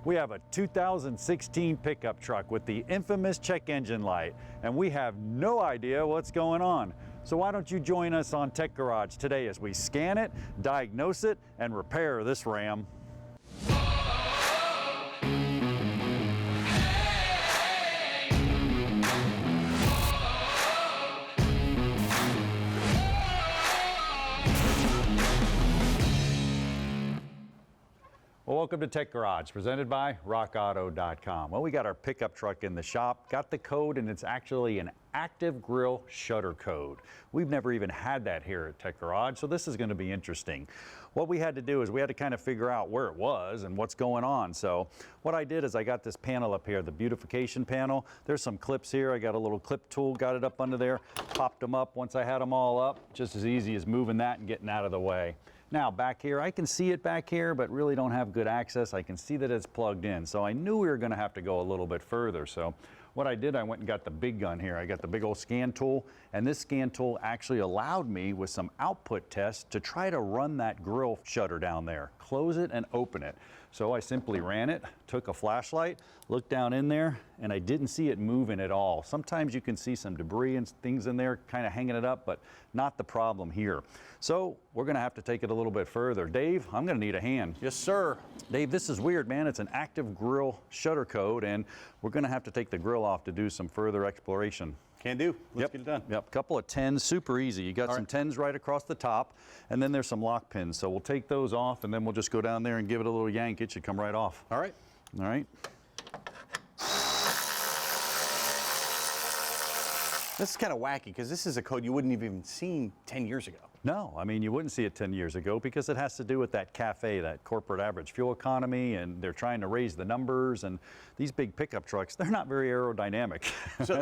We have a 2016 pickup truck with the infamous check engine light, and we have no idea what's going on. So why don't you join us on Tech Garage today as we scan it, diagnose it, and repair this Ram. Well, welcome to Tech Garage, presented by rockauto.com. Well, we got our pickup truck in the shop, got the code, and it's actually an active grille shutter code. We've never even had that here at Tech Garage, so this is going to be interesting. What we had to do is we had to kind of figure out where it was and what's going on. So what I did is I got this panel up here, the beautification panel. There's some clips here. I got a little clip tool, got it up under there, popped them up. Once I had them all up, just as easy as moving that and getting out of the way. Now back here, I can see it back here, but really don't have good access. I can see that it's plugged in. So I knew we were going to have to go a little bit further. So what I did, I went and got the big gun here. I got the big old scan tool, and this scan tool actually allowed me with some output tests to try to run that grille shutter down there, close it and open it. So I simply ran it, took a flashlight, looked down in there, and I didn't see it moving at all. Sometimes you can see some debris and things in there kind of hanging it up, but not the problem here. So we're gonna have to take it a little bit further. Dave, I'm gonna need a hand. Yes, sir. Dave, this is weird, man. It's an active grille shutter code, and we're gonna have to take the grille off to do some further exploration. Can do. Let's get it done. Yep, couple of 10s, super easy. You got some 10s right across the top, and then there's some lock pins. So we'll take those off, and then we'll just go down there and give it a little yank. It should come right off. All right. All right. This is kind of wacky because this is a code you wouldn't have even seen 10 years ago. No, I mean, you wouldn't see it 10 years ago because it has to do with that CAFE, that corporate average fuel economy, and they're trying to raise the numbers. And these big pickup trucks, they're not very aerodynamic.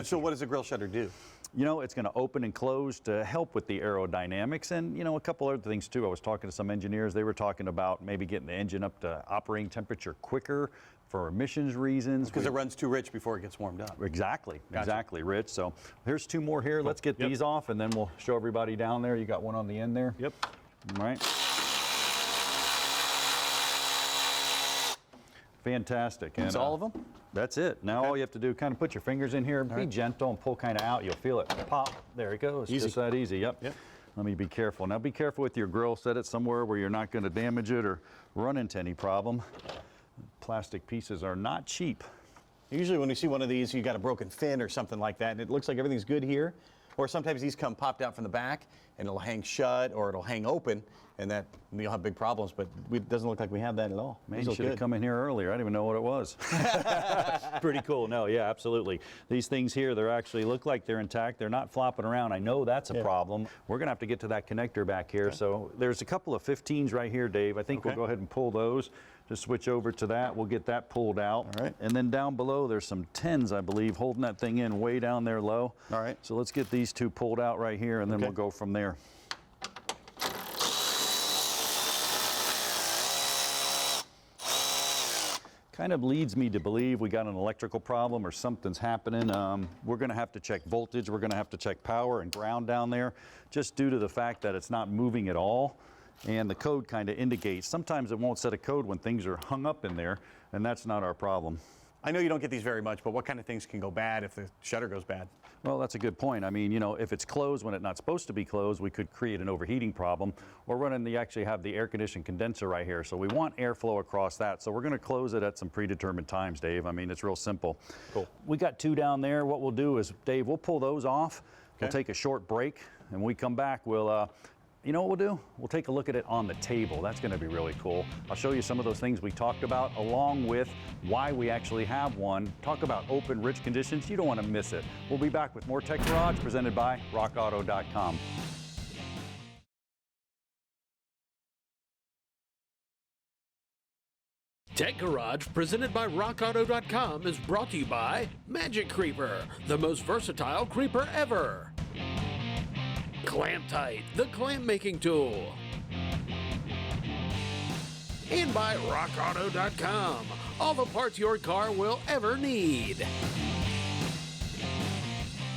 So what does a grille shutter do? You know, it's going to open and close to help with the aerodynamics and, you know, a couple other things too. I was talking to some engineers. They were talking about maybe getting the engine up to operating temperature quicker for emissions reasons. Because it runs too rich before it gets warmed up. Exactly, Gotcha. Exactly, Rich. So here's two more here. Cool. Let's get these off, and then we'll show everybody down there. You got one on the end there? Yep. All right. Fantastic. That's all of them? That's it. Now all you have to do, kind of put your fingers in here, be gentle and pull kind of out. You'll feel it pop. There it goes. Easy. Just that easy. Yep. Let me be careful. Now be careful with your grill. Set it somewhere where you're not going to damage it or run into any problem. Plastic pieces are not cheap. Usually when we see one of these, you got a broken fin or something like that, and it looks like everything's good here. Or sometimes these come popped out from the back, and it'll hang shut or it'll hang open, and that you'll have big problems. But it doesn't look like we have that at all. Man, you should have come in here earlier. I didn't even know what it was. Pretty cool. No, yeah, absolutely. These things here, they're actually look like they're intact. They're not flopping around. I know that's a problem. We're going to have to get to that connector back here. So there's a couple of 15s right here, Dave. I think we'll go ahead and pull those. Just switch over to that. We'll get that pulled out. All right. And then down below, there's some 10s, I believe, holding that thing in way down there low. All right. So let's get these two pulled out right here, and then we'll go from there. Kind of leads me to believe we got an electrical problem or something's happening. We're going to have to check voltage. We're going to have to check power and ground down there, just due to the fact that it's not moving at all. And the code kind of indicates. Sometimes it won't set a code when things are hung up in there, and that's not our problem. I know you don't get these very much, but what kind of things can go bad if the shutter goes bad? Well, that's a good point. I mean, you know, if it's closed when it's not supposed to be closed, we could create an overheating problem. Or actually have the air conditioning condenser right here. So we want airflow across that. So we're going to close it at some predetermined times, Dave. I mean, it's real simple. Cool. We got two down there. What we'll do is, Dave, we'll pull those off. We'll take a short break, and when we come back, we'll you know what we'll do? We'll take a look at it on the table. That's going to be really cool. I'll show you some of those things we talked about, along with why we actually have one. Talk about open, rich conditions. You don't want to miss it. We'll be back with more Tech Garage, presented by rockauto.com. Tech Garage, presented by rockauto.com, is brought to you by Magic Creeper, the most versatile creeper ever. Clamp Tight, the clamp making tool. And by rockauto.com, all the parts your car will ever need.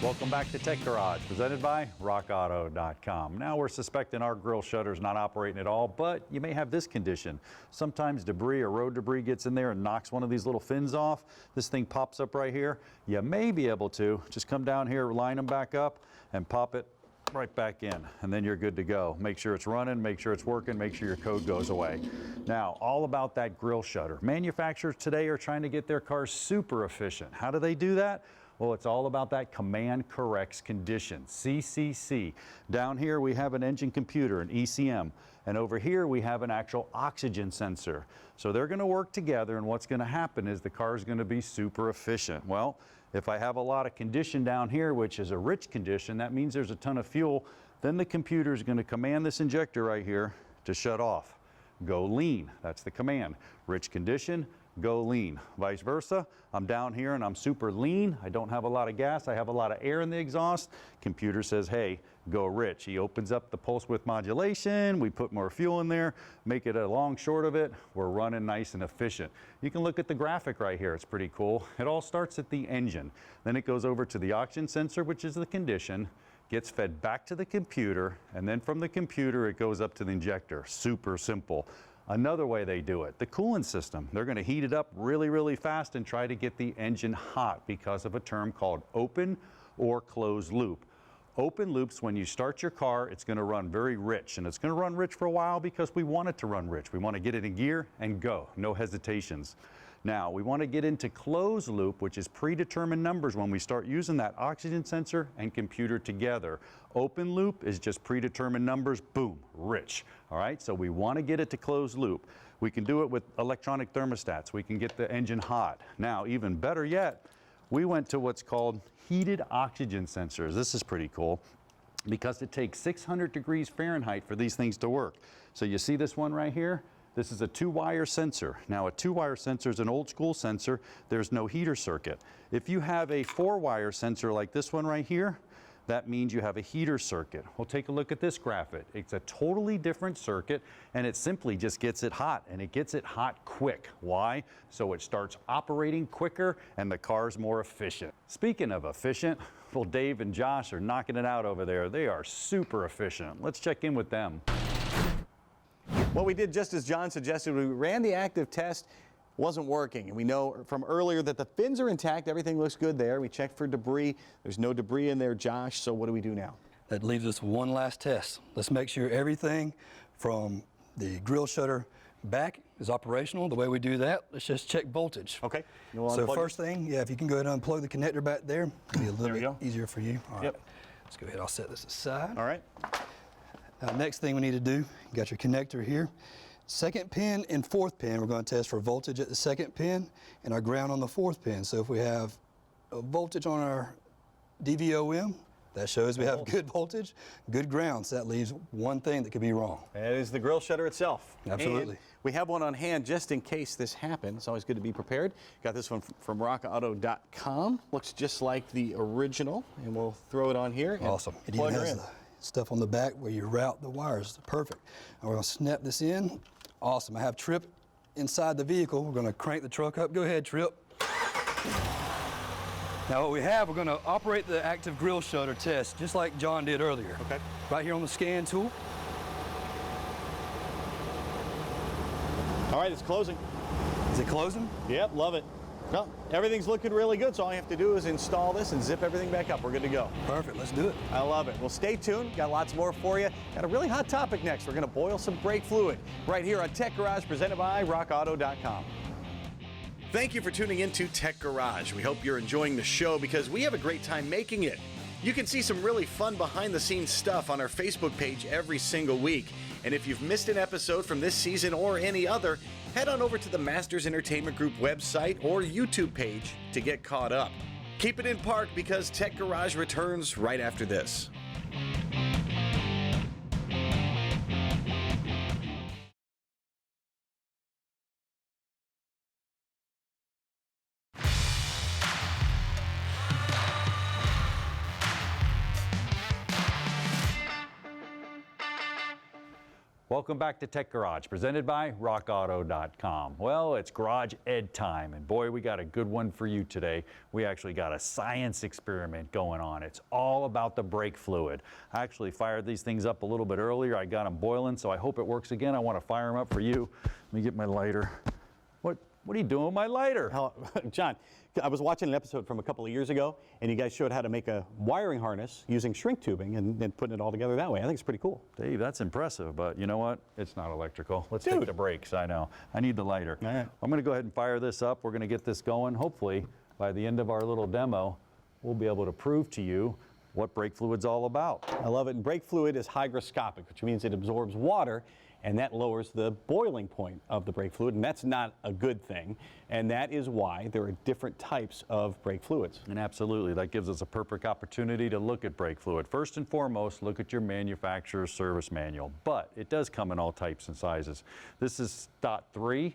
Welcome back to Tech Garage, presented by rockauto.com. Now we're suspecting our grill shutter's not operating at all, but you may have this condition. Sometimes debris or road debris gets in there and knocks one of these little fins off. This thing pops up right here. You may be able to just come down here, line them back up, and pop it right back in, and then you're good to go. Make sure it's running, make sure it's working, make sure your code goes away. Now, all about that grill shutter. Manufacturers today are trying to get their cars super efficient. How do they do that? Well, it's all about that command corrects condition, CCC. Down here we have an engine computer, an ECM, and over here we have an actual oxygen sensor. So they're going to work together, and what's going to happen is the car is going to be super efficient. Well, if I have a lot of condition down here, which is a rich condition, that means there's a ton of fuel, then the computer is going to command this injector right here to shut off. Go lean, that's the command. Rich condition, go lean. Vice versa, I'm down here and I'm super lean. I don't have a lot of gas, I have a lot of air in the exhaust. Computer says, hey, go rich. He opens up the pulse width modulation, we put more fuel in there, make it a long short of it, we're running nice and efficient. You can look at the graphic right here, it's pretty cool. It all starts at the engine. Then it goes over to the oxygen sensor, which is the condition, gets fed back to the computer, and then from the computer it goes up to the injector. Super simple. Another way they do it, the coolant system. They're going to heat it up really, really fast and try to get the engine hot because of a term called open or closed loop. Open loops, when you start your car, it's going to run very rich, and it's going to run rich for a while because we want it to run rich. We want to get it in gear and go, no hesitations. Now, we want to get into closed loop, which is predetermined numbers when we start using that oxygen sensor and computer together. Open loop is just predetermined numbers, boom, rich. All right, so we want to get it to closed loop. We can do it with electronic thermostats. We can get the engine hot. Now, even better yet, we went to what's called heated oxygen sensors. This is pretty cool because it takes 600 degrees Fahrenheit for these things to work. So you see this one right here? This is a 2-wire sensor. Now, a 2-wire sensor is an old school sensor. There's no heater circuit. If you have a 4-wire sensor like this one right here, that means you have a heater circuit. We'll take a look at this graphic. It's a totally different circuit, and it simply just gets it hot, and it gets it hot quick. Why? So it starts operating quicker, and the car's more efficient. Speaking of efficient, well, Dave and Josh are knocking it out over there. They are super efficient. Let's check in with them. Well, we did just as John suggested. We ran the active test, wasn't working. And we know from earlier that the fins are intact. Everything looks good there. We checked for debris. There's no debris in there, Josh. So what do we do now? That leaves us one last test. Let's make sure everything from the grill shutter back is operational. The way we do that, let's just check voltage. Okay. So first thing, yeah, if you can go ahead and unplug the connector back there, it'll be a little bit easier for you. All right. Yep. Let's go ahead. I'll set this aside. All right. Now, next thing we need to do, you got your connector here. Second pin and fourth pin, we're going to test for voltage at the second pin and our ground on the fourth pin. So if we have a voltage on our DVOM, that shows we have good voltage, good ground. So that leaves one thing that could be wrong. That is the grill shutter itself. Absolutely. And we have one on hand just in case this happens. It's always good to be prepared. Got this one from rockauto.com. Looks just like the original, and we'll throw it on here. And Awesome. It plug even her has in. the stuff on the back where you route the wires. Perfect. And we're going to snap this in. Awesome. I have Trip inside the vehicle. We're going to crank the truck up. Go ahead, Trip. Now what we have, we're going to operate the active grill shutter test just like John did earlier. Okay. Right here on the scan tool. All right, it's closing. Is it closing? Yep, love it. Well, everything's looking really good, so all I have to do is install this and zip everything back up. We're good to go. Perfect. Let's do it. I love it. Well, stay tuned. Got lots more for you. Got a really hot topic next. We're going to boil some brake fluid right here on Tech Garage, presented by rockauto.com. Thank you for tuning in to Tech Garage. We hope you're enjoying the show because we have a great time making it. You can see some really fun behind-the-scenes stuff on our Facebook page every single week. And if you've missed an episode from this season or any other, head on over to the Masters Entertainment Group website or YouTube page to get caught up. Keep it in park because Tech Garage returns right after this. Welcome back to Tech Garage, presented by rockauto.com. Well, it's Garage Ed time, and boy, we got a good one for you today. We actually got a science experiment going on. It's all about the brake fluid. I actually fired these things up a little bit earlier. I got them boiling, so I hope it works again. I want to fire them up for you. Let me get my lighter. What are you doing with my lighter? John, I was watching an episode from a couple of years ago, and you guys showed how to make a wiring harness using shrink tubing and putting it all together that way. I think it's pretty cool. Dave, that's impressive, but you know what? It's not electrical. Let's take the brakes. I know. I need the lighter. All right. I'm going to go ahead and fire this up. We're going to get this going. Hopefully, by the end of our little demo, we'll be able to prove to you what brake fluid's all about. I love it. And brake fluid is hygroscopic, which means it absorbs water, and that lowers the boiling point of the brake fluid, and that's not a good thing. And that is why there are different types of brake fluids. And absolutely, that gives us a perfect opportunity to look at brake fluid. First and foremost, look at your manufacturer's service manual, but it does come in all types and sizes. This is .3,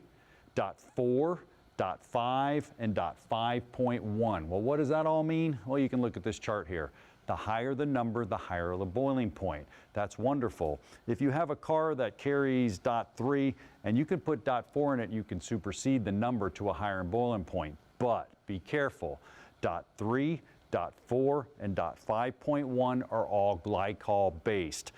.4, .5, and .5.1. Well, what does that all mean? Well, you can look at this chart here. The higher the number, the higher the boiling point. That's wonderful. If you have a car that carries .3 and you can put .4 in it, you can supersede the number to a higher boiling point. But be careful. .3, .4, and .5.1 are all glycol based.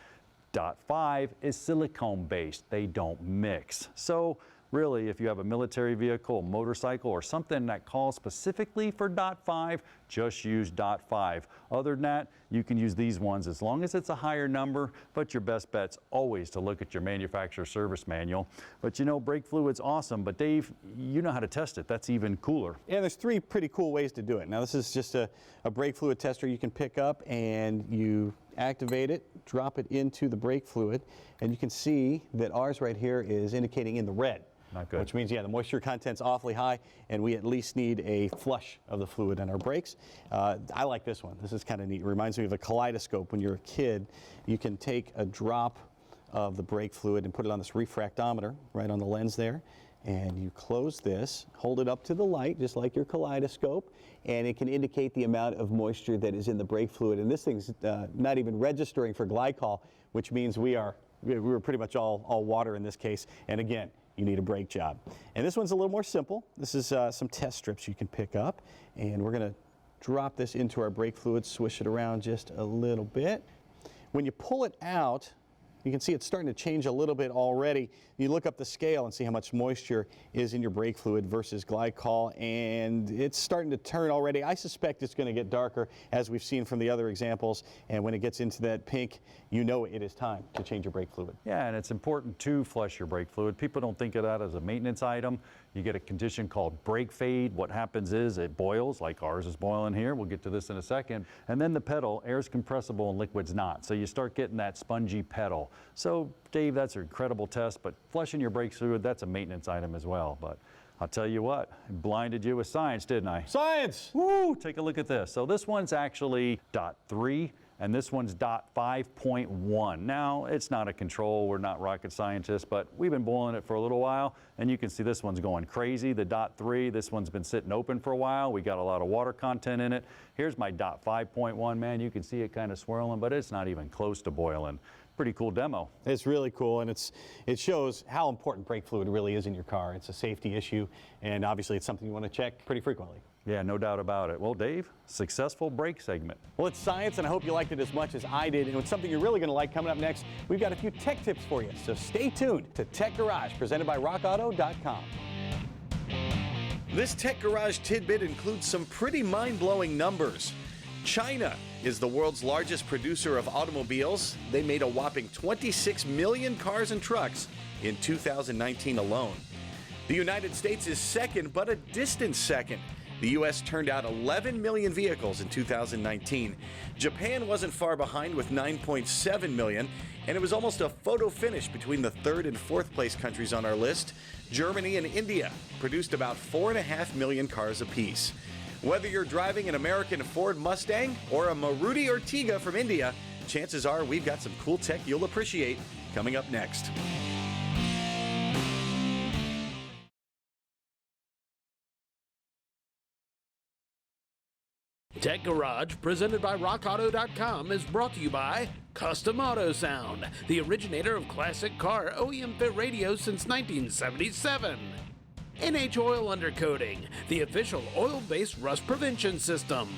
.5 is silicone based. They don't mix. So really, if you have a military vehicle, a motorcycle, or something that calls specifically for .5, just use .5. Other than that, you can use these ones as long as it's a higher number, but your best bet's always to look at your manufacturer service manual. But you know, brake fluid's awesome, but Dave, you know how to test it. That's even cooler. Yeah, there's three pretty cool ways to do it. Now, this is just a brake fluid tester you can pick up, and you activate it, drop it into the brake fluid, and you can see that ours right here is indicating in the red. Not good. Which means, yeah, the moisture content's awfully high, and we at least need a flush of the fluid in our brakes. I like this one. This is kind of neat. It reminds me of a kaleidoscope. When you're a kid, you can take a drop of the brake fluid and put it on this refractometer right on the lens there, and you close this, hold it up to the light, just like your kaleidoscope, and it can indicate the amount of moisture that is in the brake fluid. And this thing's not even registering for glycol, which means we're pretty much all water in this case. And again, you need a brake job. And this one's a little more simple. This is some test strips you can pick up, and we're going to drop this into our brake fluid, swish it around just a little bit. When you pull it out, you can see it's starting to change a little bit already. You look up the scale and see how much moisture is in your brake fluid versus glycol, and it's starting to turn already. I suspect it's going to get darker, as we've seen from the other examples, and when it gets into that pink, you know it is time to change your brake fluid. Yeah, and it's important to flush your brake fluid. People don't think of that as a maintenance item. You get a condition called brake fade. What happens is it boils, like ours is boiling here. We'll get to this in a second. And then the pedal, air is compressible and liquid's not. So you start getting that spongy pedal. So Dave, that's an incredible test, but flushing your brake fluid, that's a maintenance item as well. But I'll tell you what, I blinded you with science, didn't I? Science! Woo, take a look at this. So this one's actually .3. And this one's .5.1. Now, it's not a control, we're not rocket scientists, but we've been boiling it for a little while, and you can see this one's going crazy. The .3, this one's been sitting open for a while. We got a lot of water content in it. Here's my .5.1, man, you can see it kind of swirling, but it's not even close to boiling. Pretty cool demo. It's really cool, and it shows how important brake fluid really is in your car. It's a safety issue, and obviously it's something you want to check pretty frequently. Yeah, no doubt about it. Well, Dave, successful brake segment. Well, it's science, and I hope you liked it as much as I did. And it's something you're really going to like coming up next. We've got a few tech tips for you, so stay tuned to Tech Garage, presented by rockauto.com. This Tech Garage tidbit includes some pretty mind-blowing numbers. China is the world's largest producer of automobiles. They made a whopping 26 million cars and trucks in 2019 alone. The United States is second, but a distant second. The U.S. turned out 11 million vehicles in 2019. Japan wasn't far behind with 9.7 million, and it was almost a photo finish between the third and fourth place countries on our list. Germany and India produced about 4.5 million cars apiece. Whether you're driving an American Ford Mustang or a Maruti Ertiga from India, chances are we've got some cool tech you'll appreciate coming up next. Tech Garage, presented by rockauto.com, is brought to you by Custom Auto Sound, the originator of classic car OEM fit radios since 1977. NH Oil Undercoating, the official oil-based rust prevention system.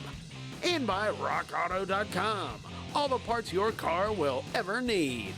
And by RockAuto.com, all the parts your car will ever need.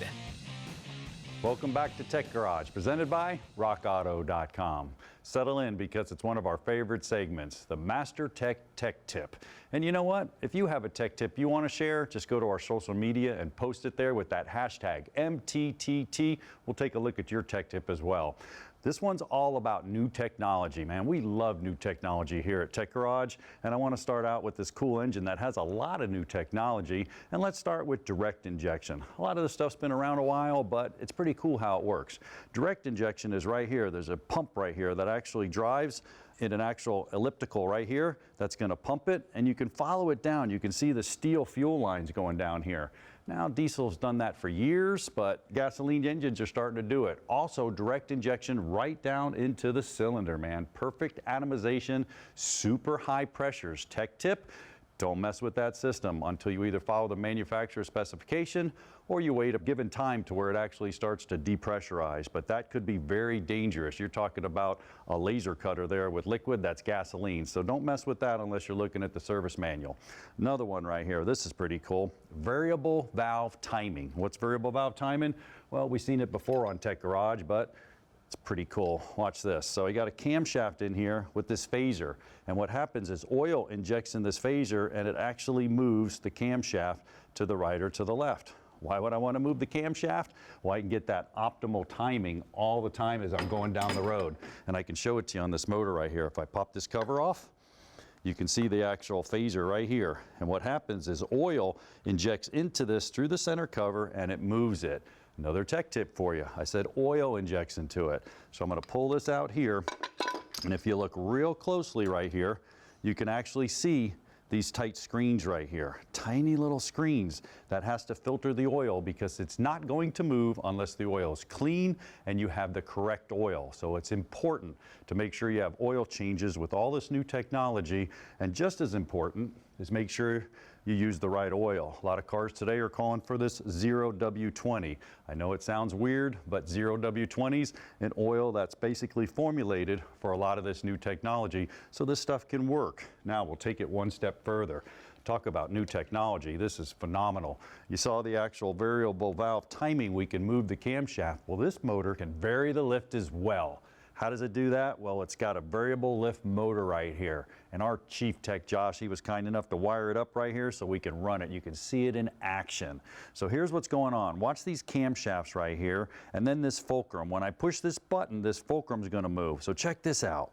Welcome back to Tech Garage, presented by RockAuto.com. Settle in because it's one of our favorite segments, the Master Tech Tip. And you know what? If you have a tech tip you want to share, just go to our social media and post it there with that hashtag MTTT. We'll take a look at your tech tip as well. This one's all about new technology, man. We love new technology here at Tech Garage, and I want to start out with this cool engine that has a lot of new technology. And let's start with direct injection. A lot of this stuff's been around a while, but it's pretty cool how it works. Direct injection is right here. There's a pump right here that actually drives in an actual elliptical right here that's going to pump it, and you can follow it down. You can see the steel fuel lines going down here. Now, diesel's done that for years, but gasoline engines are starting to do it. Also, direct injection right down into the cylinder, man. Perfect atomization, super high pressures. Tech tip, don't mess with that system until you either follow the manufacturer's specification or you wait a given time to where it actually starts to depressurize. But that could be very dangerous. You're talking about a laser cutter there with liquid, that's gasoline. So don't mess with that unless you're looking at the service manual. Another one right here, this is pretty cool. Variable valve timing. What's variable valve timing? Well, we've seen it before on Tech Garage, but it's pretty cool. Watch this. So you got a camshaft in here with this phaser. And what happens is oil injects in this phaser and it actually moves the camshaft to the right or to the left. Why would I want to move the camshaft? Well, I can get that optimal timing all the time as I'm going down the road. And I can show it to you on this motor right here. If I pop this cover off, you can see the actual phaser right here. And what happens is oil injects into this through the center cover and it moves it. Another tech tip for you. I said oil injects into it. So I'm going to pull this out here. And if you look real closely right here, you can actually see these tight screens right here. Tiny little screens that has to filter the oil because it's not going to move unless the oil is clean and you have the correct oil. So it's important to make sure you have oil changes with all this new technology. And just as important is make sure you use the right oil. A lot of cars today are calling for this 0W20. I know it sounds weird, but 0W20s, an oil that's basically formulated for a lot of this new technology, so this stuff can work. Now we'll take it one step further. Talk about new technology. This is phenomenal. You saw the actual variable valve timing. We can move the camshaft. Well, this motor can vary the lift as well. How does it do that? Well, it's got a variable lift motor right here. And our chief tech, Josh, he was kind enough to wire it up right here so we can run it. You can see it in action. So here's what's going on. Watch these camshafts right here, and then this fulcrum. When I push this button, this fulcrum's gonna move. So check this out.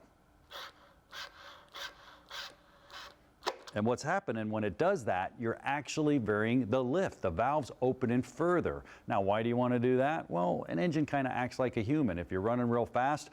And what's happening when it does that, you're actually varying the lift. The valve's opening further. Now, why do you want to do that? Well, an engine kind of acts like a human. If you're running real fast,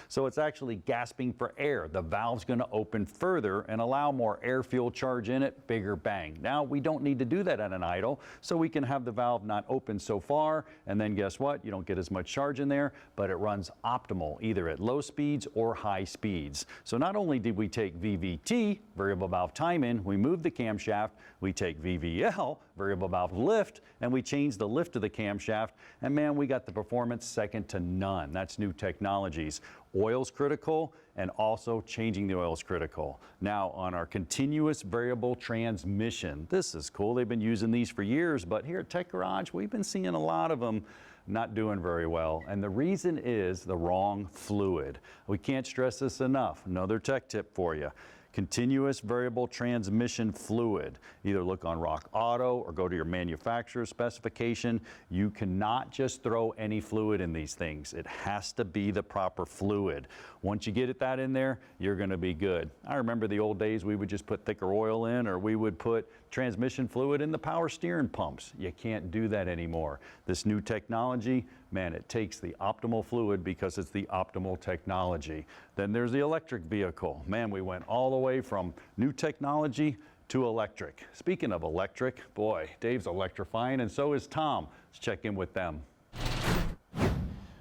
so it's actually gasping for air. The valve's going to open further and allow more air-fuel charge in it, bigger bang. Now, we don't need to do that at an idle, so we can have the valve not open so far, and then guess what? You don't get as much charge in there, but it runs optimal, either at low speeds or high speeds. So not only did we take VVT, variable valve timing, we moved the camshaft, we take VVL, variable valve lift, and we changed the lift of the camshaft, and man, we got the performance second to none. That's new technologies. Oil's critical, and also changing the oil is critical. Now, on our continuous variable transmission, this is cool. They've been using these for years, but here at Tech Garage, we've been seeing a lot of them not doing very well, and the reason is the wrong fluid. We can't stress this enough. Another tech tip for you. Continuous variable transmission fluid. Either look on Rock Auto or go to your manufacturer's specification. You cannot just throw any fluid in these things. It has to be the proper fluid. Once you get that in there, you're going to be good. I remember the old days we would just put thicker oil in, or we would put transmission fluid in the power steering pumps. You can't do that anymore. This new technology, man, it takes the optimal fluid because it's the optimal technology. Then there's the electric vehicle. Man, we went all the way from new technology to electric. Speaking of electric, boy, Dave's electrifying, and so is Tom. Let's check in with them.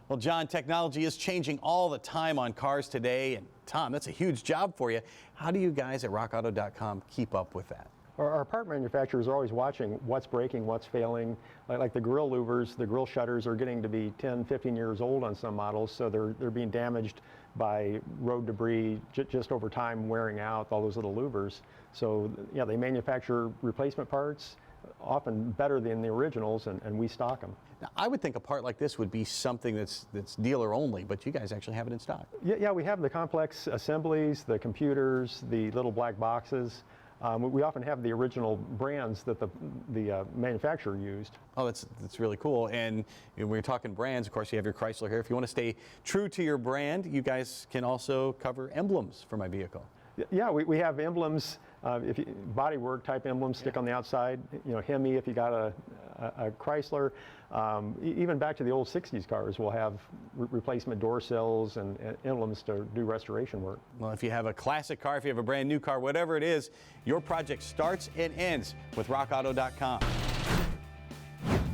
Well, John, technology is changing all the time on cars today. And Tom, that's a huge job for you. How do you guys at rockauto.com keep up with that? Our part manufacturers are always watching what's breaking, what's failing. Like the grill louvers, the grill shutters are getting to be 10, 15 years old on some models, so they're being damaged by road debris just over time, wearing out all those little louvers. So yeah, they manufacture replacement parts, often better than the originals, and we stock them. Now, I would think a part like this would be something that's dealer only, but you guys actually have it in stock. Yeah, we have the complex assemblies, the computers, the little black boxes. We often have the original brands that the manufacturer used. Oh, that's really cool. And when you're talking brands, of course, you have your Chrysler here. If you want to stay true to your brand, you guys can also cover emblems for my vehicle. Yeah, we have emblems, bodywork type emblems stick on the outside. You know, Hemi if you got a Chrysler. Even back to the old 60s cars, we'll have replacement door sills and emblems to do restoration work. Well, if you have a classic car, if you have a brand new car, whatever it is, your project starts and ends with rockauto.com.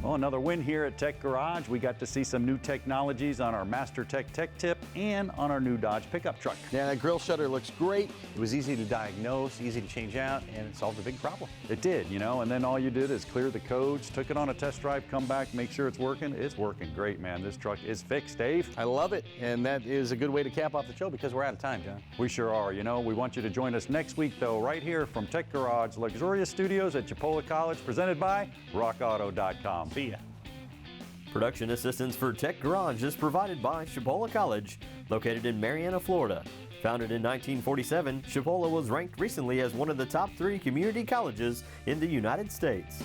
Well, another win here at Tech Garage. We got to see some new technologies on our Master Tech Tip and on our new Dodge pickup truck. Yeah, that grill shutter looks great. It was easy to diagnose, easy to change out, and it solved a big problem. It did, you know, and then all you did is clear the codes, took it on a test drive, come back, make sure it's working. It's working great, man. This truck is fixed, Dave. I love it, and that is a good way to cap off the show because we're out of time, John. We sure are. You know, we want you to join us next week, though, right here from Tech Garage Luxurious Studios at Chipola College, presented by rockauto.com. See ya. Production assistance for Tech Garage is provided by Chipola College, located in Marianna, Florida. Founded in 1947, Chipola was ranked recently as one of the top 3 community colleges in the United States.